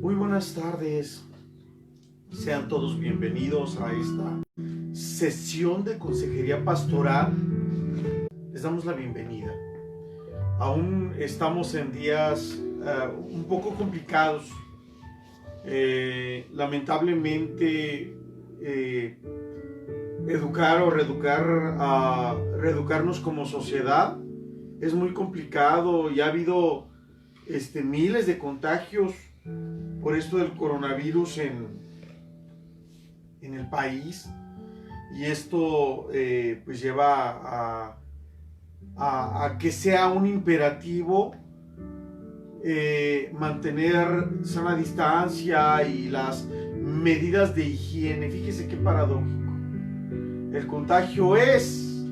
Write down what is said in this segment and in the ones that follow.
Muy buenas tardes, sean todos bienvenidos a esta sesión de consejería pastoral. Les damos la bienvenida. Aún estamos en días un poco complicados. Lamentablemente, educar o reeducarnos como sociedad es muy complicado y ha habido miles de contagios por esto del coronavirus en el país, y esto pues lleva a que sea un imperativo mantener sana distancia y las medidas de higiene. Fíjese qué paradójico. El contagio es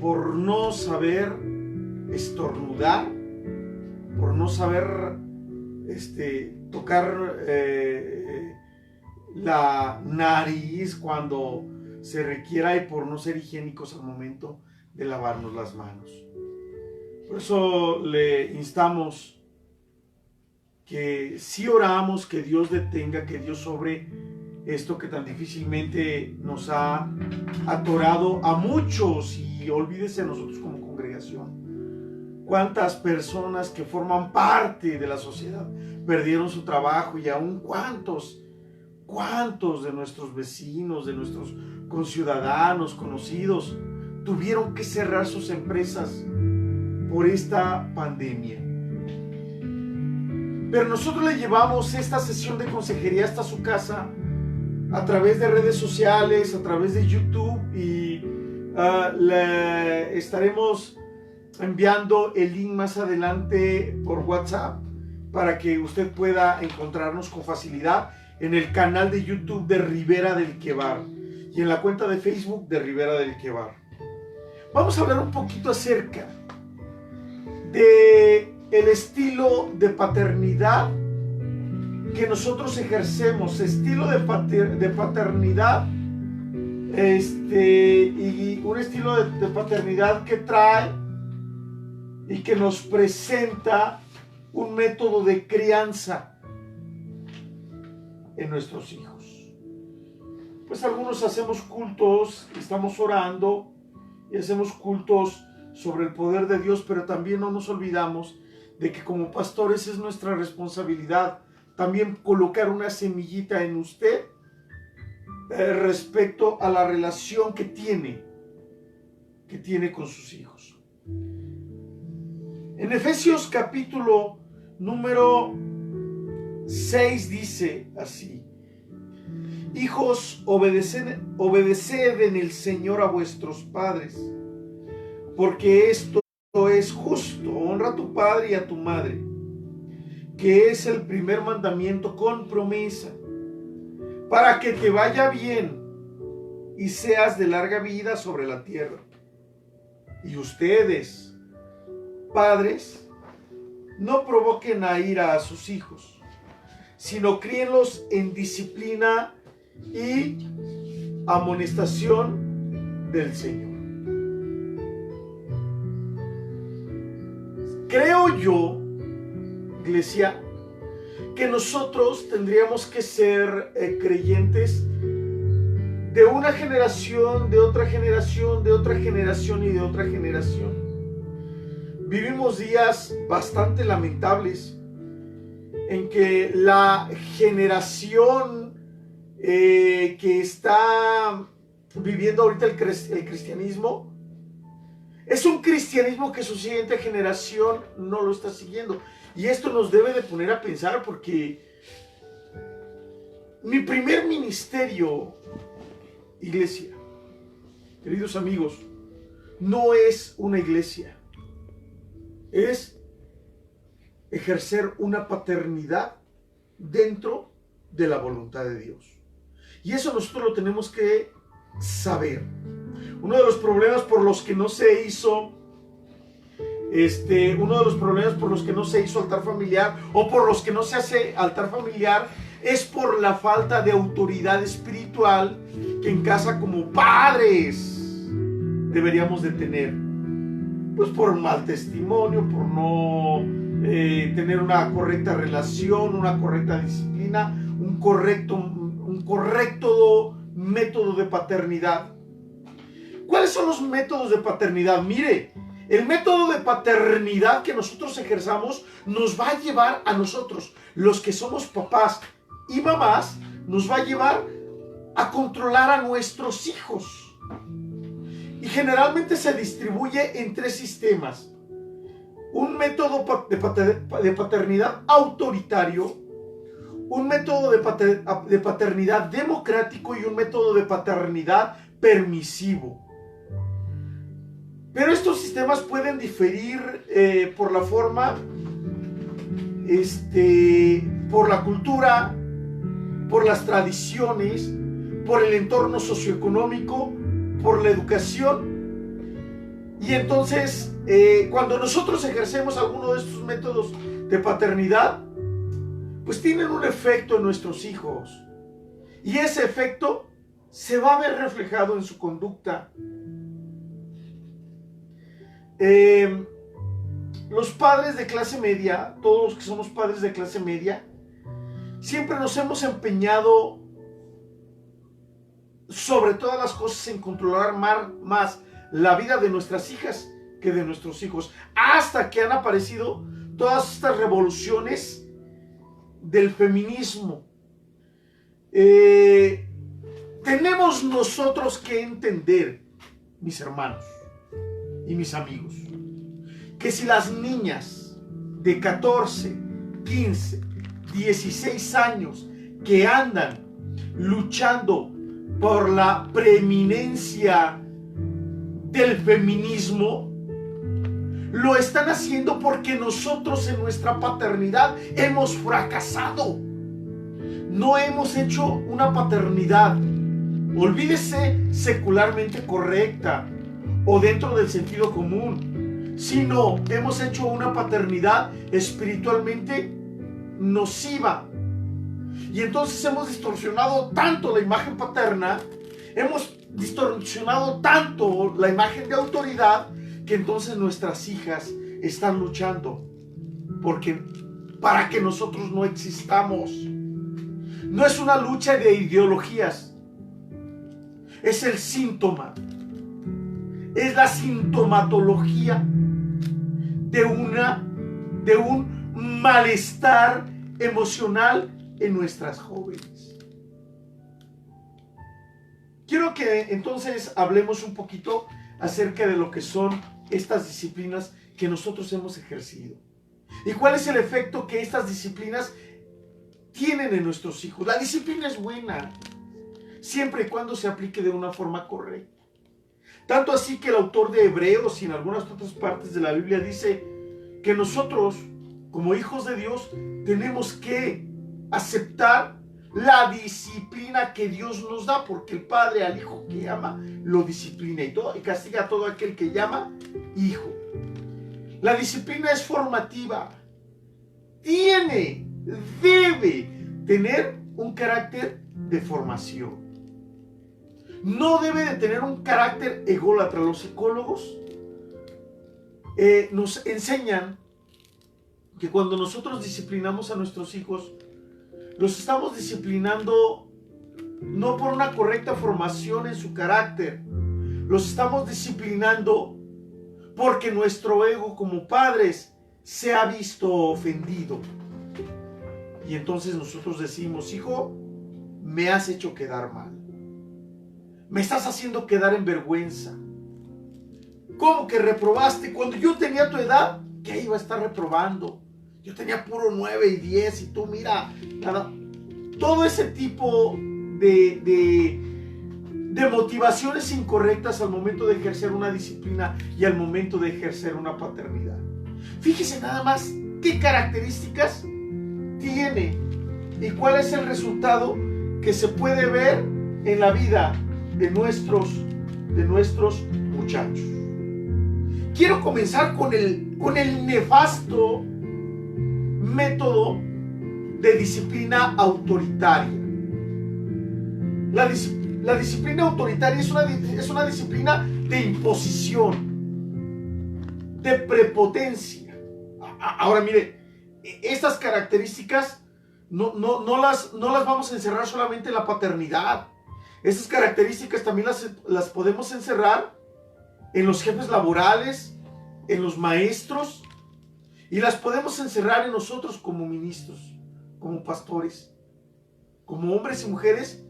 por no saber estornudar, por no saber tocar la nariz cuando se requiera, y por no ser higiénicos al momento de lavarnos las manos. Por eso le instamos que si oramos, que Dios detenga, que Dios sobre esto que tan difícilmente nos ha atorado a muchos. Y olvídese de nosotros como congregación. Cuántas personas que forman parte de la sociedad perdieron su trabajo, y aún cuántos de nuestros vecinos, de nuestros conciudadanos, conocidos, tuvieron que cerrar sus empresas por esta pandemia. Pero nosotros le llevamos esta sesión de consejería hasta su casa a través de redes sociales, a través de YouTube, y le estaremos enviando el link más adelante por WhatsApp para que usted pueda encontrarnos con facilidad en el canal de YouTube de Ribera del Quebar y en la cuenta de Facebook de Ribera del Quebar. Vamos a hablar un poquito acerca de el estilo de paternidad que nosotros ejercemos, estilo de paternidad, y un estilo de paternidad que trae y que nos presenta un método de crianza en nuestros hijos. Pues algunos hacemos cultos, estamos orando y hacemos cultos sobre el poder de Dios, pero también no nos olvidamos de que como pastores es nuestra responsabilidad también colocar una semillita en usted respecto a la relación que tiene con sus hijos. En Efesios capítulo número 6 dice así: hijos, obedeced en el Señor a vuestros padres, porque esto es justo. Honra a tu padre y a tu madre, que es el primer mandamiento con promesa, para que te vaya bien y seas de larga vida sobre la tierra. Y ustedes, padres, no provoquen a ira a sus hijos, sino críenlos en disciplina y amonestación del Señor. Creo yo, iglesia, que nosotros tendríamos que ser creyentes de una generación, de otra generación, de otra generación y de otra generación. Vivimos días bastante lamentables en que la generación que está viviendo ahorita el cristianismo es un cristianismo que su siguiente generación no lo está siguiendo. Y esto nos debe de poner a pensar, porque mi primer ministerio, iglesia, queridos amigos, no es una iglesia, es ejercer una paternidad dentro de la voluntad de Dios. Y eso nosotros lo tenemos que saber. Uno de los problemas por los que no se hizo altar familiar, o por los que no se hace altar familiar, es por la falta de autoridad espiritual que en casa como padres deberíamos de tener. pues por un mal testimonio, por no tener una correcta relación, una correcta disciplina, un correcto método de paternidad. ¿Cuáles son los métodos de paternidad? Mire, el método de paternidad que nosotros ejerzamos nos va a llevar a nosotros, los que somos papás y mamás, nos va a llevar a controlar a nuestros hijos. Y generalmente se distribuye en 3 sistemas. Un método de paternidad autoritario, un método de paternidad democrático y un método de paternidad permisivo. Pero estos sistemas pueden diferir por la forma, por la cultura, por las tradiciones, por el entorno socioeconómico, por la educación. Y entonces, cuando nosotros ejercemos alguno de estos métodos de paternidad, pues tienen un efecto en nuestros hijos. Y ese efecto se va a ver reflejado en su conducta. Los padres de clase media, todos los que somos padres de clase media, siempre nos hemos empeñado sobre todas las cosas en controlar más la vida de nuestras hijas que de nuestros hijos, hasta que han aparecido todas estas revoluciones del feminismo. Tenemos nosotros que entender, mis hermanos y mis amigos, que si las niñas de 14, 15, 16 años que andan luchando por la preeminencia del feminismo, lo están haciendo porque nosotros en nuestra paternidad hemos fracasado. No hemos hecho una paternidad, olvídese, secularmente correcta o dentro del sentido común, sino hemos hecho una paternidad espiritualmente nociva. Y entonces hemos distorsionado tanto la imagen paterna, hemos distorsionado tanto la imagen de autoridad, que entonces nuestras hijas están luchando para que nosotros no existamos. No es una lucha de ideologías, es el síntoma, es la sintomatología de un malestar emocional en nuestras jóvenes. Quiero que entonces hablemos un poquito acerca de lo que son estas disciplinas que nosotros hemos ejercido y cuál es el efecto que estas disciplinas tienen en nuestros hijos. La disciplina es buena siempre y cuando se aplique de una forma correcta. Tanto así que el autor de Hebreos y en algunas otras partes de la Biblia dice que nosotros, como hijos de Dios, tenemos que aceptar la disciplina que Dios nos da, porque el Padre al Hijo que ama lo disciplina y castiga a todo aquel que llama hijo. La disciplina es formativa, debe tener un carácter de formación. No debe de tener un carácter ególatra. Los psicólogos nos enseñan que cuando nosotros disciplinamos a nuestros hijos, los estamos disciplinando no por una correcta formación en su carácter, los estamos disciplinando porque nuestro ego como padres se ha visto ofendido. Y entonces nosotros decimos: hijo, me has hecho quedar mal, me estás haciendo quedar en vergüenza. ¿Cómo que reprobaste? Cuando yo tenía tu edad, ¿qué iba a estar reprobando? Yo tenía puro 9 y 10 y tú mira, nada. Todo ese tipo de motivaciones incorrectas al momento de ejercer una disciplina y al momento de ejercer una paternidad. Fíjese nada más qué características tiene y cuál es el resultado que se puede ver en la vida de nuestros muchachos. Quiero comenzar con el nefasto método de disciplina autoritaria. La disciplina autoritaria es una disciplina de imposición. de prepotencia. Ahora mire, estas características no las vamos a encerrar solamente en la paternidad. Estas características también las podemos encerrar en los jefes laborales, en los maestros, y las podemos encerrar en nosotros como ministros, como pastores, como hombres y mujeres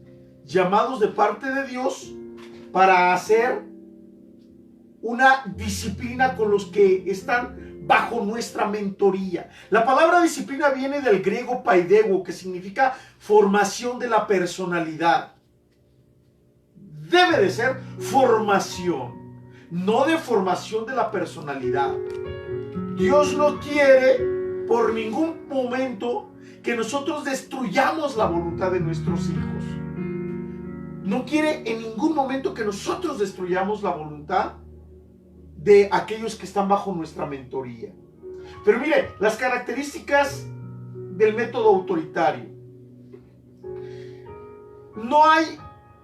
llamados de parte de Dios para hacer una disciplina con los que están bajo nuestra mentoría. La palabra disciplina viene del griego paideuo, que significa formación de la personalidad. Debe de ser formación, no deformación de la personalidad. Dios no quiere por ningún momento que nosotros destruyamos la voluntad de nuestros hijos. No quiere en ningún momento que nosotros destruyamos la voluntad de aquellos que están bajo nuestra mentoría. Pero mire, las características del método autoritario.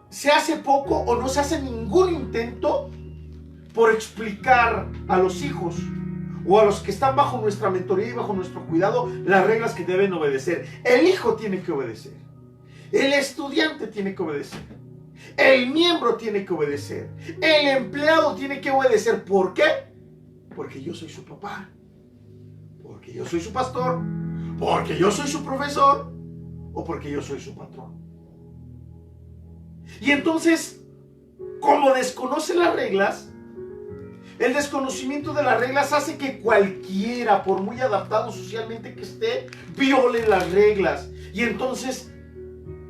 Se hace poco o no se hace ningún intento por explicar a los hijos o a los que están bajo nuestra mentoría y bajo nuestro cuidado las reglas que deben obedecer. El hijo tiene que obedecer. El estudiante tiene que obedecer. El miembro tiene que obedecer. El empleado tiene que obedecer. ¿Por qué? Porque yo soy su papá. Porque yo soy su pastor. Porque yo soy su profesor. O porque yo soy su patrón. Y entonces, como desconoce las reglas, el desconocimiento de las reglas hace que cualquiera, por muy adaptado socialmente que esté, viole las reglas. Y entonces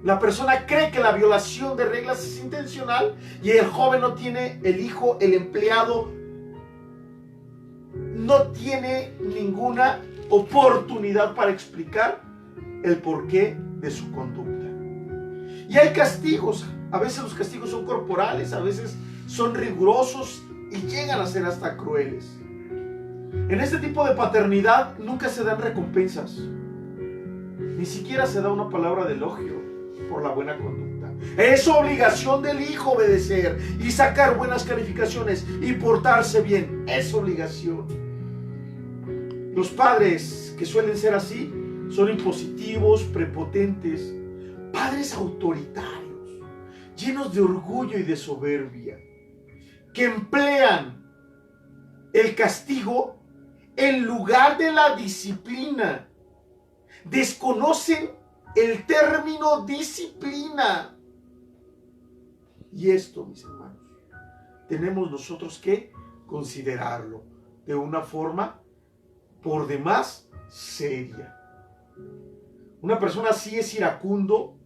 la persona cree que la violación de reglas es intencional y el joven no tiene, el hijo, el empleado, no tiene ninguna oportunidad para explicar el porqué de su conducta. Y hay castigos. A veces los castigos son corporales, a veces son rigurosos y llegan a ser hasta crueles. En este tipo de paternidad nunca se dan recompensas. Ni siquiera se da una palabra de elogio por la buena conducta. Es obligación del hijo obedecer y sacar buenas calificaciones y portarse bien. Es obligación. Los padres que suelen ser así son impositivos, prepotentes, padres autoritarios, llenos de orgullo y de soberbia, que emplean el castigo en lugar de la disciplina. Desconocen el término disciplina. Y esto, mis hermanos, tenemos nosotros que considerarlo de una forma por demás seria. Una persona así es iracundo,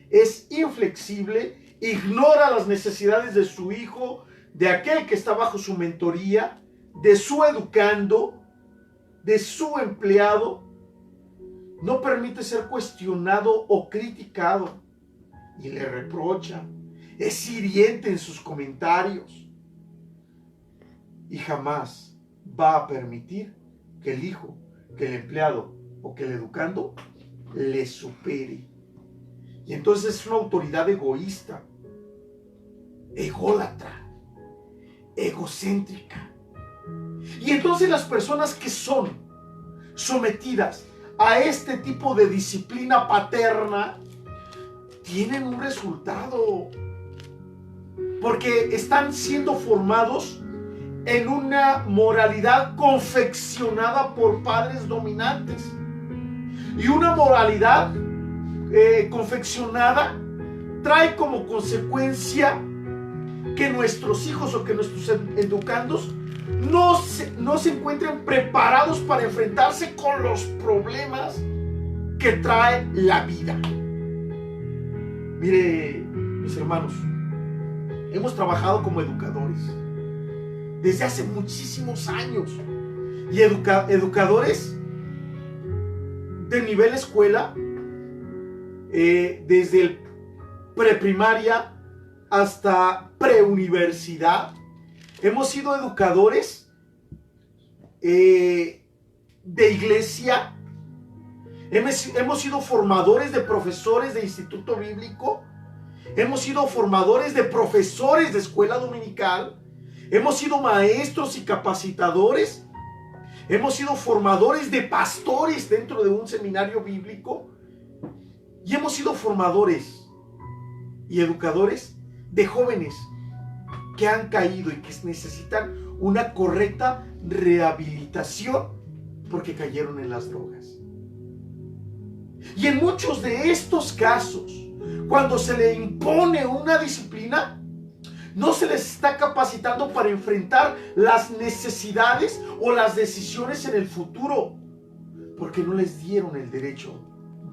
es inflexible, ignora las necesidades de su hijo, de aquel que está bajo su mentoría, de su educando, de su empleado. No permite ser cuestionado o criticado y le reprocha. Es hiriente en sus comentarios y jamás va a permitir que el hijo, que el empleado o que el educando le supere. Y entonces es una autoridad egoísta, ególatra, egocéntrica. Y entonces las personas que son sometidas a este tipo de disciplina paterna tienen un resultado, porque están siendo formados en una moralidad confeccionada por padres dominantes. Y una moralidad confeccionada trae como consecuencia que nuestros hijos o que nuestros educandos no se encuentren preparados para enfrentarse con los problemas que trae la vida. Mire, mis hermanos, hemos trabajado como educadores desde hace muchísimos años y educadores de nivel escuela, desde el preprimaria hasta preuniversidad. Hemos sido educadores de iglesia. Hemos sido formadores de profesores de instituto bíblico. Hemos sido formadores de profesores de escuela dominical. Hemos sido maestros y capacitadores Hemos sido formadores de pastores dentro de un seminario bíblico. Y hemos sido formadores y educadores de jóvenes que han caído y que necesitan una correcta rehabilitación porque cayeron en las drogas. Y en muchos de estos casos, cuando se le impone una disciplina, no se les está capacitando para enfrentar las necesidades o las decisiones en el futuro, porque no les dieron el derecho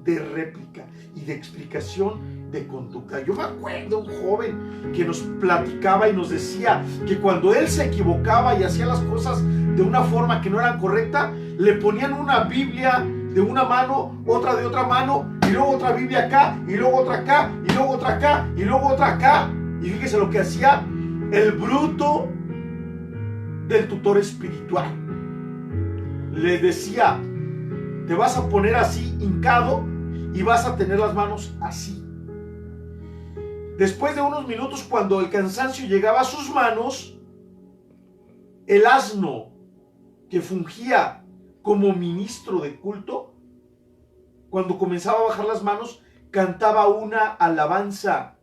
de réplica y de explicación de conducta. Yo me acuerdo de un joven que nos platicaba y nos decía que cuando él se equivocaba y hacía las cosas de una forma que no era correcta, le ponían una Biblia de una mano, otra de otra mano, y luego otra Biblia acá, y luego otra acá, y luego otra acá, y luego otra acá. Y fíjese lo que hacía el bruto del tutor espiritual. Les decía: te vas a poner así hincado y vas a tener las manos así. Después de unos minutos, cuando el cansancio llegaba a sus manos, el asno que fungía como ministro de culto, cuando comenzaba a bajar las manos, cantaba una alabanza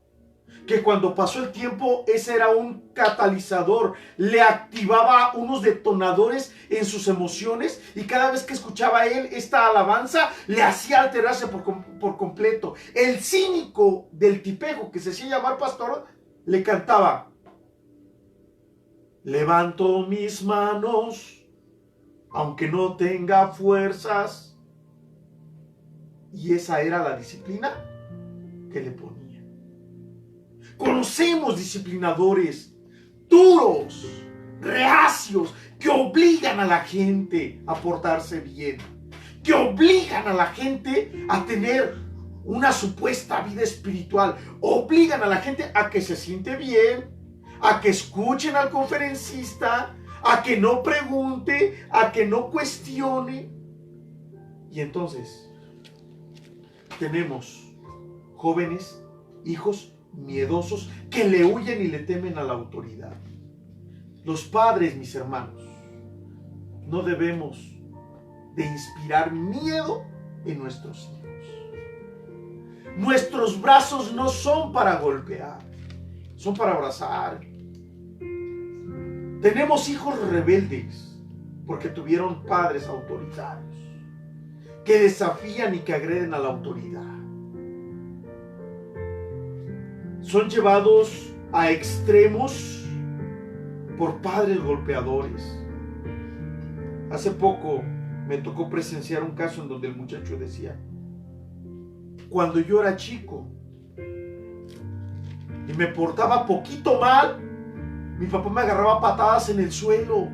que cuando pasó el tiempo, ese era un catalizador, le activaba unos detonadores en sus emociones, y cada vez que escuchaba él esta alabanza, le hacía alterarse por completo. El cínico del tipejo, que se hacía llamar pastor, le cantaba: levanto mis manos, aunque no tenga fuerzas. Y esa era la disciplina que le ponía. Conocemos disciplinadores duros, reacios, que obligan a la gente a portarse bien, que obligan a la gente a tener una supuesta vida espiritual, obligan a la gente a que se siente bien, a que escuchen al conferencista, a que no pregunte, a que no cuestione. Y entonces tenemos jóvenes, hijos miedosos, que le huyen y le temen a la autoridad. Los padres, mis hermanos, no debemos de inspirar miedo en nuestros hijos. Nuestros brazos no son para golpear, son para abrazar. Tenemos hijos rebeldes porque tuvieron padres autoritarios que desafían y que agreden a la autoridad. Son llevados a extremos por padres golpeadores. Hace poco me tocó presenciar un caso en donde el muchacho decía: cuando yo era chico y me portaba poquito mal, mi papá me agarraba patadas en el suelo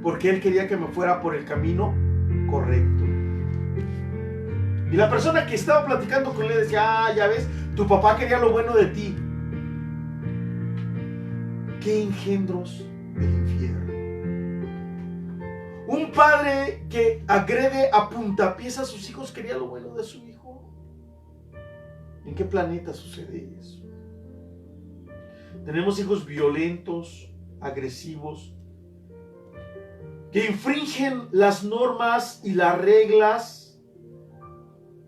porque él quería que me fuera por el camino correcto. Y la persona que estaba platicando con él decía: ya ves, tu papá quería lo bueno de ti. ¡Qué engendros del infierno! Un padre que agrede a puntapiés a sus hijos quería lo bueno de su hijo. ¿En qué planeta sucede eso? Tenemos hijos violentos, agresivos, que infringen las normas y las reglas,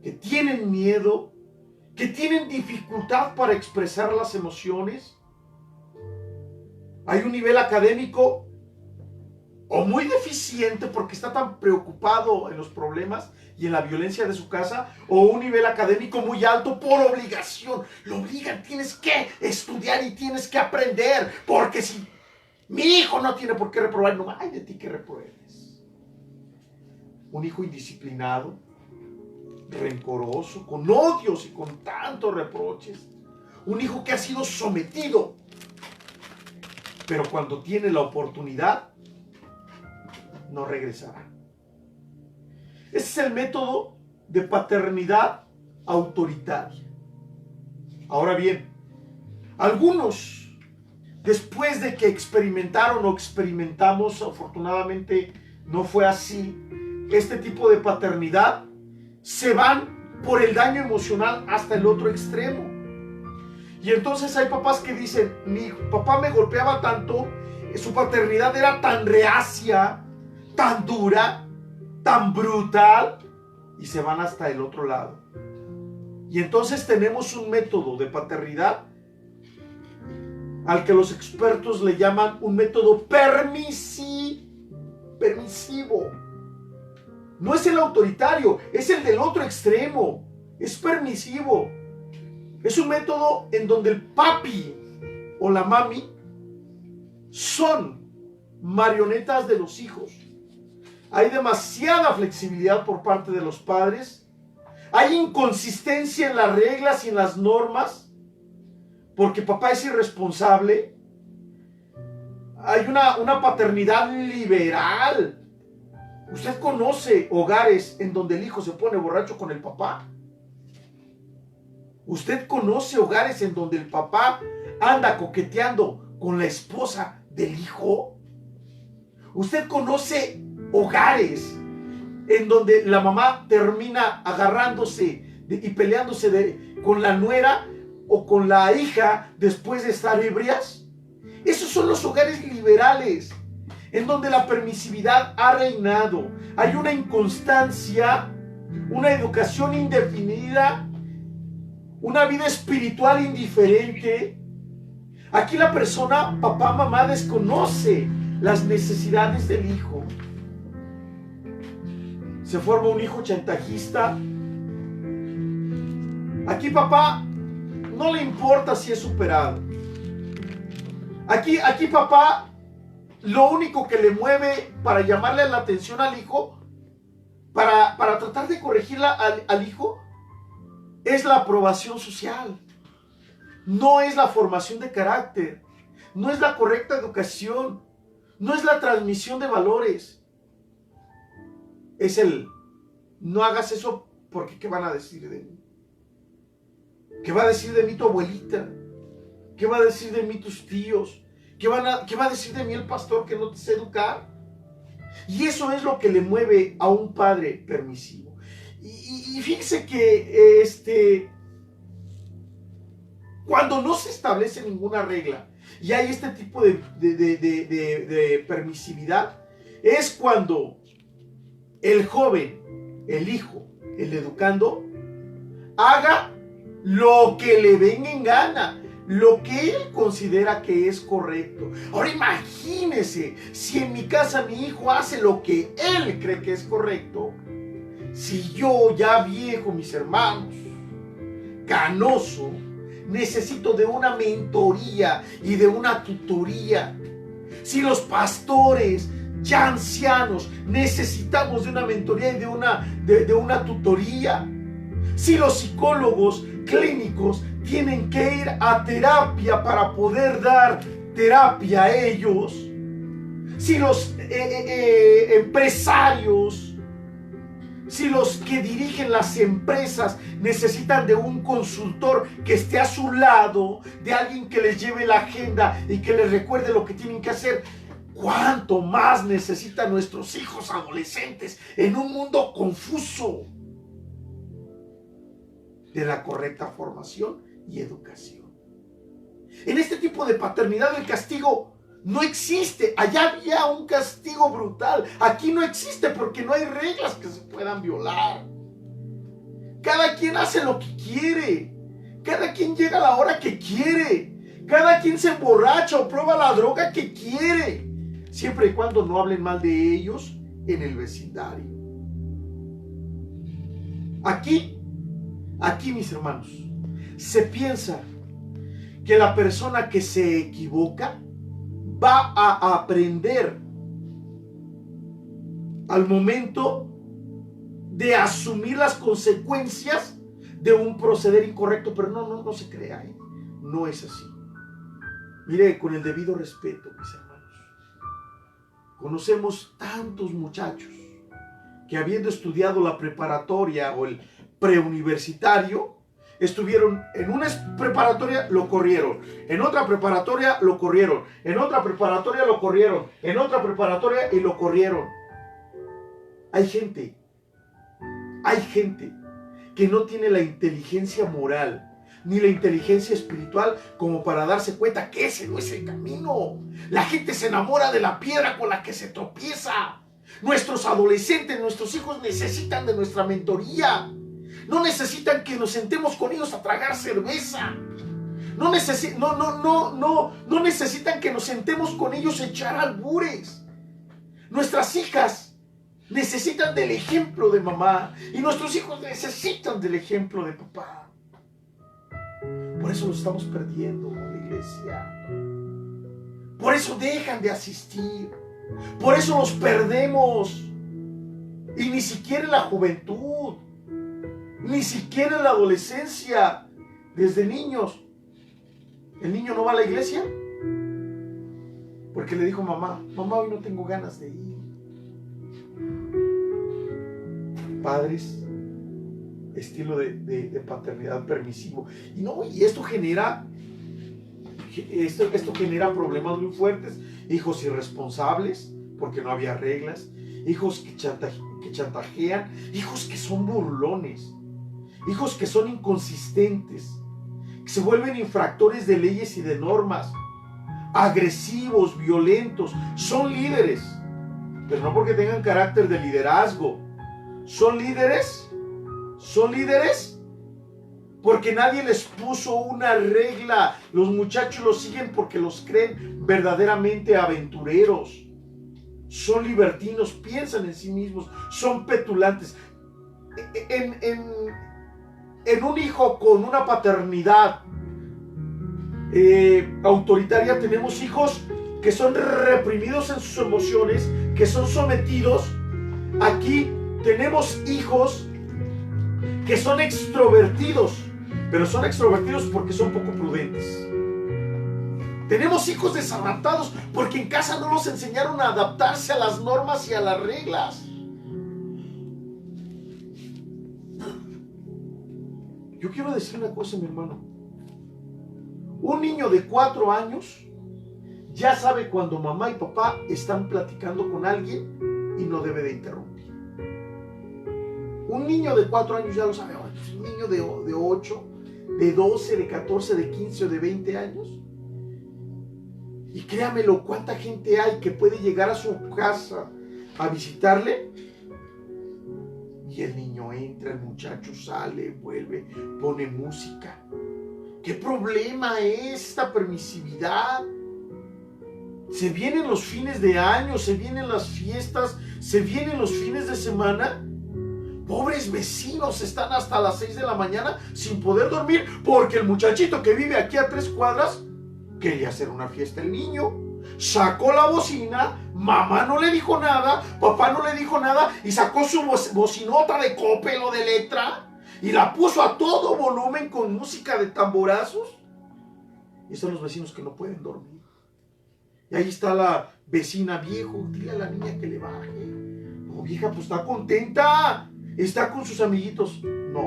que tienen miedo, que tienen dificultad para expresar las emociones. Hay un nivel académico o muy deficiente porque está tan preocupado en los problemas y en la violencia de su casa, o un nivel académico muy alto por obligación. Lo obligan: tienes que estudiar y tienes que aprender, porque si mi hijo no tiene por qué reprobar, no hay de ti que repruebes. Un hijo indisciplinado, rencoroso, con odios y con tantos reproches. Un hijo que ha sido sometido, pero cuando tiene la oportunidad, no regresará. Ese es el método de paternidad autoritaria. Ahora bien, algunos, después de que experimentaron o experimentamos, afortunadamente no fue así, este tipo de paternidad, se van por el daño emocional hasta el otro extremo. Y entonces hay papás que dicen: mi papá me golpeaba tanto, su paternidad era tan reacia, tan dura, tan brutal, y se van hasta el otro lado. Y entonces tenemos un método de paternidad al que los expertos le llaman un método permisivo. No es el autoritario, es el del otro extremo. Es permisivo. Es un método en donde el papi o la mami son marionetas de los hijos. Hay demasiada flexibilidad por parte de los padres. Hay inconsistencia en las reglas y en las normas, porque papá es irresponsable. Hay una paternidad liberal. ¿Usted conoce hogares en donde el hijo se pone borracho con el papá? ¿Usted conoce hogares en donde el papá anda coqueteando con la esposa del hijo? ¿Usted conoce hogares en donde la mamá termina agarrándose y peleándose con la nuera o con la hija después de estar ebrias? Esos son los hogares liberales, en donde la permisividad ha reinado. Hay una inconstancia, una educación indefinida, una vida espiritual indiferente. Aquí la persona, papá, mamá, desconoce las necesidades del hijo. Se forma un hijo chantajista. Aquí papá no le importa si es superado. Aquí papá, lo único que le mueve para llamarle la atención al hijo, para tratar de corregirla al hijo, es la aprobación social. No es la formación de carácter, no es la correcta educación, no es la transmisión de valores. Es el, no hagas eso porque ¿qué van a decir de mí? ¿Qué va a decir de mí tu abuelita? ¿Qué va a decir de mí tus tíos? ¿Qué va a decir de mí el pastor que no te sé educar? Y eso es lo que le mueve a un padre permisivo. Y fíjense que cuando no se establece ninguna regla y hay este tipo de permisividad, es cuando el joven, el hijo, el educando, haga lo que le venga en gana, lo que él considera que es correcto. Ahora imagínese, si en mi casa mi hijo hace lo que él cree que es correcto, si yo ya viejo, mis hermanos, canoso, necesito de una mentoría y de una tutoría. Si los pastores ya ancianos necesitamos de una mentoría y de una tutoría. Si los psicólogos clínicos tienen que ir a terapia para poder dar terapia a ellos. Si los empresarios, si los que dirigen las empresas necesitan de un consultor que esté a su lado, de alguien que les lleve la agenda y que les recuerde lo que tienen que hacer, ¿cuánto más necesitan nuestros hijos adolescentes en un mundo confuso de la correcta formación y educación? En este tipo de paternidad el castigo no existe. Allá había un castigo brutal. Aquí no existe porque no hay reglas que se puedan violar. Cada quien hace lo que quiere. Cada quien llega a la hora que quiere. Cada quien se emborracha o prueba la droga que quiere, siempre y cuando no hablen mal de ellos en el vecindario. Aquí, mis hermanos, se piensa que la persona que se equivoca va a aprender al momento de asumir las consecuencias de un proceder incorrecto, pero no se crea, no es así. Mire, con el debido respeto, mis hermanos, conocemos tantos muchachos que habiendo estudiado la preparatoria o el preuniversitario, estuvieron en una preparatoria, lo corrieron, en otra preparatoria lo corrieron, en otra preparatoria lo corrieron, en otra preparatoria y lo corrieron. Hay gente que no tiene la inteligencia moral ni la inteligencia espiritual como para darse cuenta que ese no es el camino. La gente se enamora de la piedra con la que se tropieza. Nuestros adolescentes, nuestros hijos necesitan de nuestra mentoría. No necesitan que nos sentemos con ellos a tragar cerveza. No necesitan que nos sentemos con ellos a echar albures. Nuestras hijas necesitan del ejemplo de mamá y nuestros hijos necesitan del ejemplo de papá. Por eso los estamos perdiendo en la iglesia. Por eso dejan de asistir. Por eso los perdemos. Y ni siquiera en la juventud, ni siquiera en la adolescencia, desde niños. El niño no va a la iglesia porque le dijo mamá, hoy no tengo ganas de ir. Padres, estilo de paternidad permisivo. Y esto genera problemas muy fuertes. Hijos irresponsables porque no había reglas, hijos que chantajean, hijos que son burlones, hijos que son inconsistentes, que se vuelven infractores de leyes y de normas, agresivos, violentos. Son líderes, pero no porque tengan carácter de liderazgo. Son líderes porque nadie les puso una regla. Los muchachos los siguen porque los creen verdaderamente aventureros. Son libertinos, piensan en sí mismos, son petulantes. En un hijo con una paternidad autoritaria tenemos hijos que son reprimidos en sus emociones, que son sometidos. Aquí tenemos hijos que son extrovertidos, pero son extrovertidos porque son poco prudentes. Tenemos hijos desadaptados porque en casa no los enseñaron a adaptarse a las normas y a las reglas. Yo quiero decir una cosa, mi hermano. Un niño de 4 años ya sabe cuando mamá y papá están platicando con alguien y no debe de interrumpir. Un niño de 4 años ya lo sabe. Un niño de 8, de 12, de 14, de 15 o de 20 años. Y créamelo, cuánta gente hay que puede llegar a su casa a visitarle y el niño entra, el muchacho sale, vuelve, pone música. ¿Qué problema es esta permisividad? Se vienen los fines de año, se vienen las fiestas, se vienen los fines de semana. Pobres vecinos están hasta las 6 de la mañana sin poder dormir porque el muchachito que vive aquí a 3 cuadras quería hacer una fiesta. El niño sacó la bocina, mamá no le dijo nada, papá no le dijo nada y sacó su bocinota de Coppel o de Electra y la puso a todo volumen con música de tamborazos. Y están los vecinos que no pueden dormir. Y ahí está la vecina: viejo, dile a la niña que le baje. No, vieja, pues está contenta, está con sus amiguitos. No,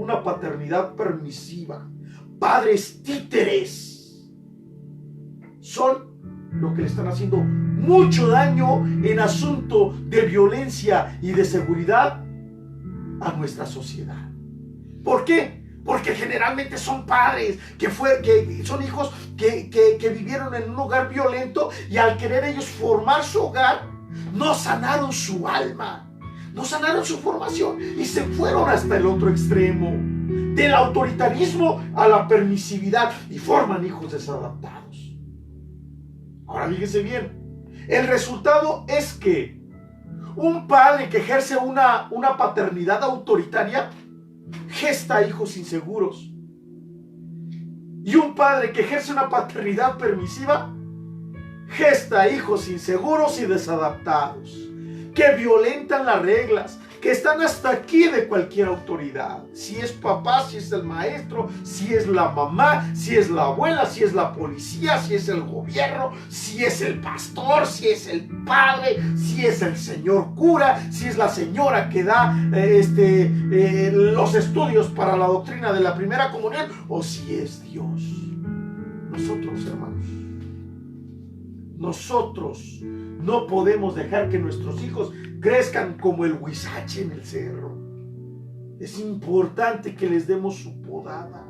una paternidad permisiva, padres títeres, son lo que le están haciendo mucho daño en asunto de violencia y de seguridad a nuestra sociedad. ¿Por qué? Porque generalmente son padres que son hijos que vivieron en un hogar violento y al querer ellos formar su hogar, no sanaron su alma, no sanaron su formación y se fueron hasta el otro extremo, del autoritarismo a la permisividad, y forman hijos desadaptados. Ahora fíjense bien, el resultado es que un padre que ejerce una paternidad autoritaria gesta hijos inseguros. Y un padre que ejerce una paternidad permisiva gesta hijos inseguros y desadaptados, que violentan las reglas, que están hasta aquí de cualquier autoridad. Si es papá, si es el maestro, si es la mamá, si es la abuela, si es la policía, si es el gobierno, si es el pastor, si es el padre, si es el señor cura, si es la señora que da los estudios para la doctrina de la primera comunión, o si es Dios. Nosotros, hermanos, nosotros no podemos dejar que nuestros hijos crezcan como el huizache en el cerro. Es importante que les demos su podada,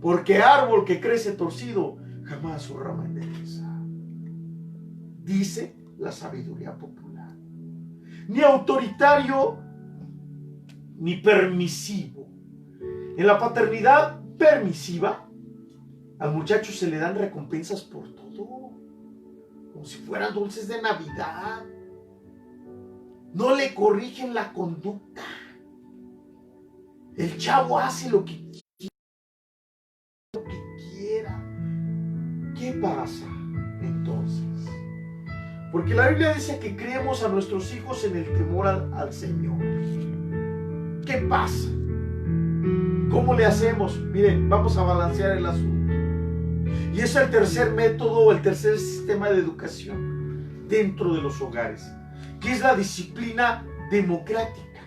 porque árbol que crece torcido jamás su rama endereza, dice la sabiduría popular. ni autoritario, ni permisivo. En la paternidad permisiva, al muchacho se le dan recompensas por todo, como si fueran dulces de Navidad. No le corrigen la conducta. El chavo hace lo que quiera. ¿Qué pasa entonces? Porque la Biblia dice que criemos a nuestros hijos en el temor al Señor. ¿Qué pasa? ¿Cómo le hacemos? Miren, vamos a balancear el asunto. Y es el tercer método, el tercer sistema de educación dentro de los hogares, que es la disciplina democrática.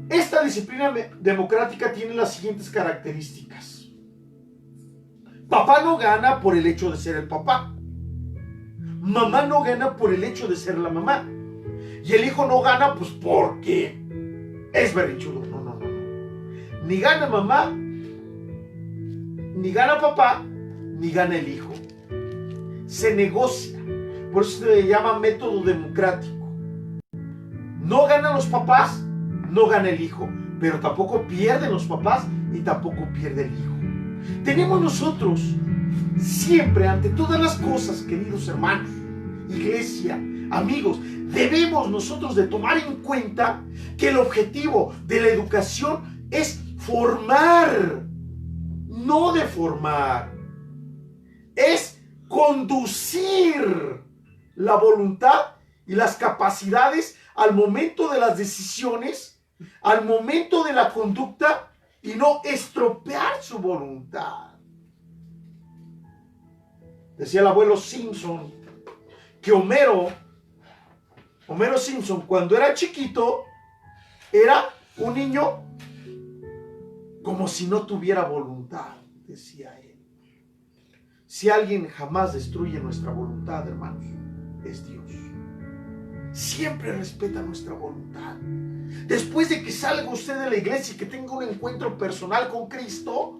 Esta disciplina democrática tiene las siguientes características. Papá no gana por el hecho de ser el papá. Mamá no gana por el hecho de ser la mamá. Y el hijo no gana pues porque es berrinchudo. No. Ni gana mamá, ni gana papá, ni gana el hijo. Se negocia. Por eso se le llama método democrático. No ganan los papás, no gana el hijo. Pero tampoco pierden los papás y tampoco pierde el hijo. Tenemos nosotros siempre, ante todas las cosas, queridos hermanos, iglesia, amigos, debemos nosotros de tomar en cuenta que el objetivo de la educación es formar, no deformar. Es conducir la voluntad y las capacidades al momento de las decisiones, al momento de la conducta, y no estropear su voluntad. Decía el abuelo Simpson que Homero Simpson, cuando era chiquito, era un niño como si no tuviera voluntad, decía él. Si alguien jamás destruye nuestra voluntad, hermanos, es Dios. Siempre respeta nuestra voluntad. Después de que salga usted de la iglesia y que tenga un encuentro personal con Cristo,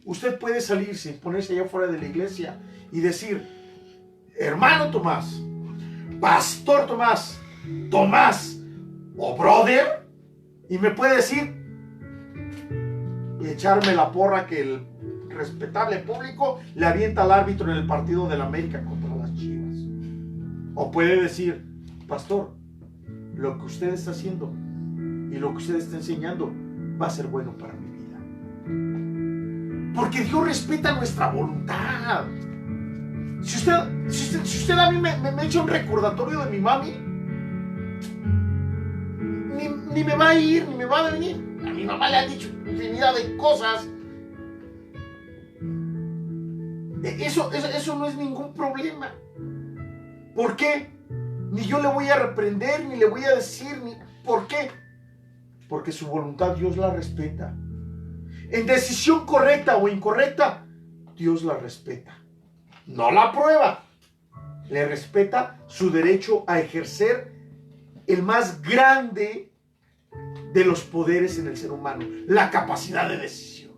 usted puede salirse, ponerse allá fuera de la iglesia y decir: hermano Tomás, pastor Tomás, o brother, y me puede decir y echarme la porra que el respetable público le avienta al árbitro en el partido del América contra las Chivas. O puede decir: pastor, lo que usted está haciendo y lo que usted está enseñando va a ser bueno para mi vida. Porque Dios respeta nuestra voluntad. Si usted a mí me echa un recordatorio de mi mami, ni me va a ir, ni me va a venir. A mi mamá le han dicho infinidad de cosas. Eso no es ningún problema. ¿Por qué? Ni yo le voy a reprender, ni le voy a decir, ni... ¿Por qué? Porque su voluntad Dios la respeta. En decisión correcta o incorrecta, Dios la respeta. No la aprueba. Le respeta su derecho a ejercer el más grande de los poderes en el ser humano, la capacidad de decisión.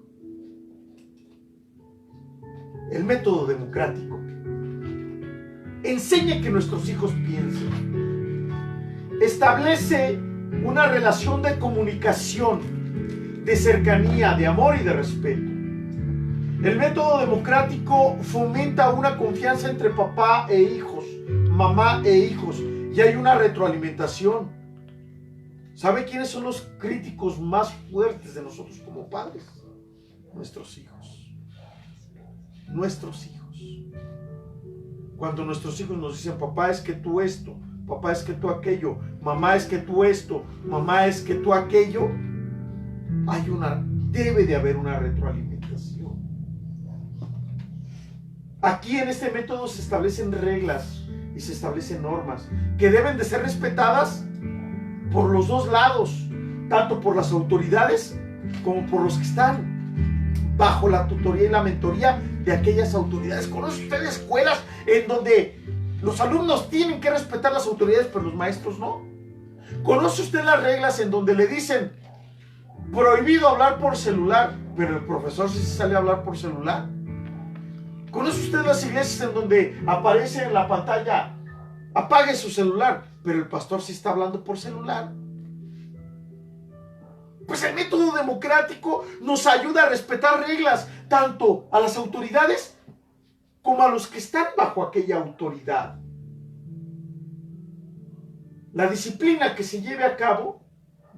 El método democrático enseña que nuestros hijos piensen. Establece una relación de comunicación, de cercanía, de amor y de respeto. El método democrático fomenta una confianza entre papá e hijos, mamá e hijos, y hay una retroalimentación. ¿Sabe quiénes son los críticos más fuertes de nosotros como padres? Nuestros hijos. Nuestros hijos. Cuando nuestros hijos nos dicen: papá, es que tú esto, papá, es que tú aquello, mamá, es que tú esto, mamá, es que tú aquello, debe de haber una retroalimentación. Aquí en este método se establecen reglas y se establecen normas que deben de ser respetadas por los dos lados, tanto por las autoridades como por los que están bajo la tutoría y la mentoría de aquellas autoridades. ¿Conoce usted escuelas en donde los alumnos tienen que respetar las autoridades pero los maestros no? ¿Conoce usted las reglas en donde le dicen: prohibido hablar por celular, pero el profesor sí se sale a hablar por celular? ¿Conoce usted las iglesias en donde aparece en la pantalla: apague su celular, pero el pastor sí está hablando por celular. Pues el método democrático nos ayuda a respetar reglas, tanto a las autoridades como a los que están bajo aquella autoridad. La disciplina que se lleve a cabo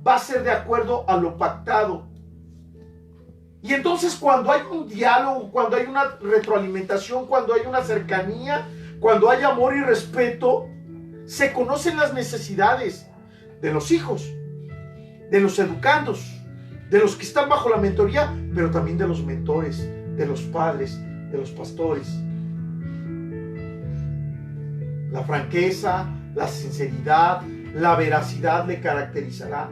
va a ser de acuerdo a lo pactado. Y entonces cuando hay un diálogo, cuando hay una retroalimentación, cuando hay una cercanía, cuando hay amor y respeto, se conocen las necesidades de los hijos, de los educandos, de los que están bajo la mentoría, pero también de los mentores, de los padres, de los pastores. La franqueza, la sinceridad, la veracidad le caracterizará.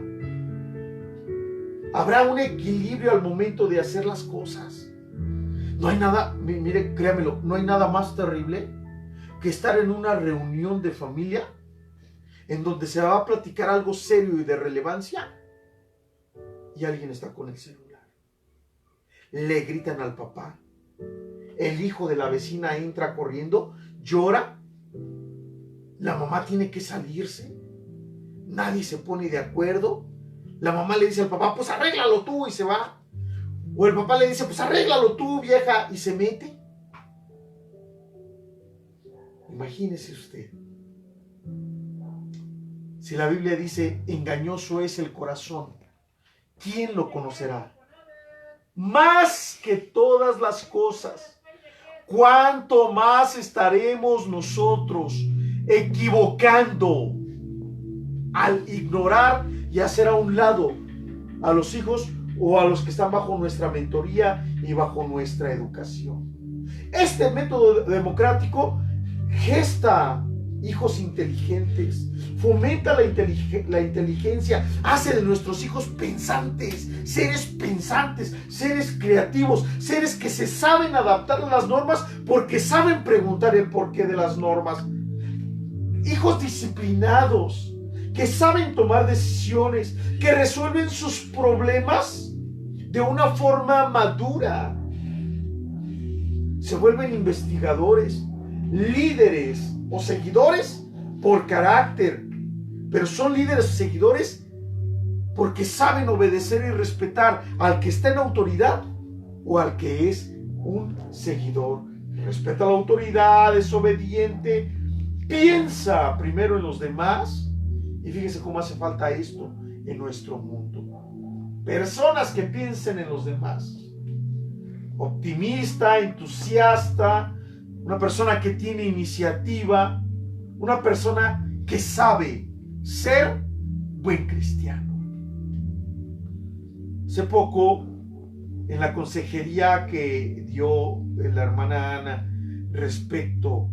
Habrá un equilibrio al momento de hacer las cosas. No hay nada, mire, créamelo, no hay nada más terrible que estar en una reunión de familia en donde se va a platicar algo serio y de relevancia y alguien está con el celular. Le gritan al papá. El hijo de la vecina entra corriendo, llora. La mamá tiene que salirse. Nadie se pone de acuerdo. La mamá le dice al papá, pues arréglalo tú, y se va. O el papá le dice, pues arréglalo tú, vieja, y se mete. Imagínese usted. Si la Biblia dice, engañoso es el corazón, ¿quién lo conocerá? Más que todas las cosas, ¿cuánto más estaremos nosotros equivocando al ignorar y hacer a un lado a los hijos o a los que están bajo nuestra mentoría y bajo nuestra educación? Este método democrático gesta hijos inteligentes, fomenta la inteligencia, hace de nuestros hijos pensantes, seres creativos, seres que se saben adaptar a las normas porque saben preguntar el porqué de las normas. Hijos disciplinados, que saben tomar decisiones, que resuelven sus problemas de una forma madura. Se vuelven investigadores, líderes o seguidores por carácter, pero son líderes o seguidores porque saben obedecer y respetar al que está en autoridad o al que es un seguidor. Respeta la autoridad, es obediente, piensa primero en los demás. Y fíjese cómo hace falta esto en nuestro mundo. Personas que piensen en los demás. Optimista, entusiasta, una persona que tiene iniciativa, una persona que sabe ser buen cristiano. Hace poco, en la consejería que dio la hermana Ana respecto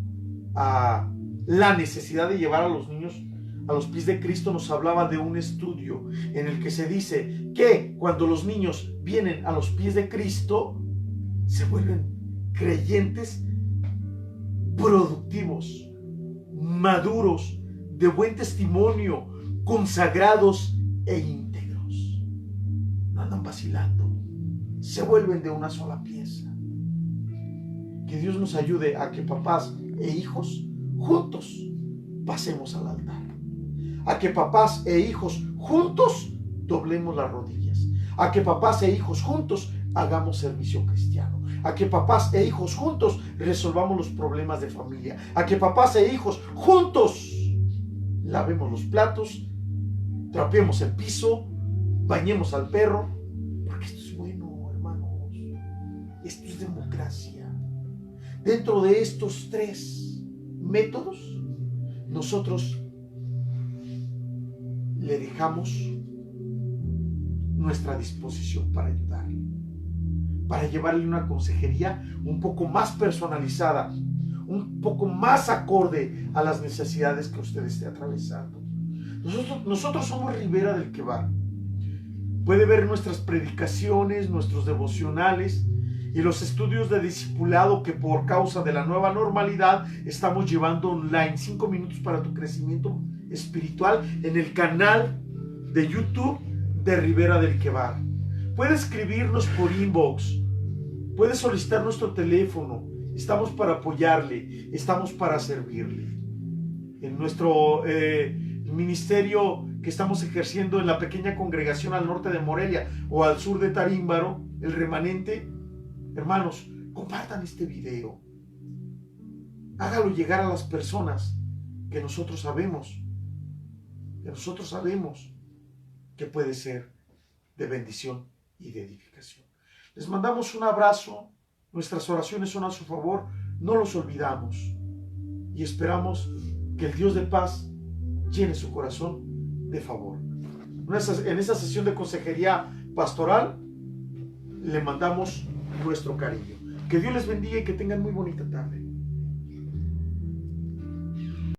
a la necesidad de llevar a los niños a los pies de Cristo, nos hablaba de un estudio en el que se dice que cuando los niños vienen a los pies de Cristo, se vuelven creyentes productivos, maduros, de buen testimonio, consagrados e íntegros. No andan vacilando, se vuelven de una sola pieza. Que Dios nos ayude a que papás e hijos juntos pasemos al altar. A que papás e hijos juntos doblemos las rodillas. A que papás e hijos juntos hagamos servicio cristiano. A que papás e hijos juntos resolvamos los problemas de familia. A que papás e hijos juntos lavemos los platos, trapeemos el piso, bañemos al perro. Porque esto es bueno, hermanos. Esto es democracia. Dentro de estos tres métodos, nosotros le dejamos nuestra disposición para ayudarle, para llevarle una consejería un poco más personalizada, un poco más acorde a las necesidades que usted esté atravesando. Nosotros somos Ribera del Quebar. Puede ver nuestras predicaciones, nuestros devocionales y los estudios de discipulado que por causa de la nueva normalidad estamos llevando online. 5 minutos para tu crecimiento espiritual en el canal de YouTube de Ribera del Quebar. Puede escribirnos por inbox, puede solicitar nuestro teléfono. Estamos para apoyarle, estamos para servirle. en nuestro ministerio que estamos ejerciendo en la pequeña congregación al norte de Morelia o al sur de Tarímbaro, el remanente. Hermanos, compartan este video. Hágalo llegar a las personas que nosotros sabemos que puede ser de bendición y de edificación. Les mandamos un abrazo. Nuestras oraciones son a su favor. No los olvidamos. Y esperamos que el Dios de paz llene su corazón de favor. En esa sesión de consejería pastoral le mandamos nuestro cariño. Que Dios les bendiga y que tengan muy bonita tarde.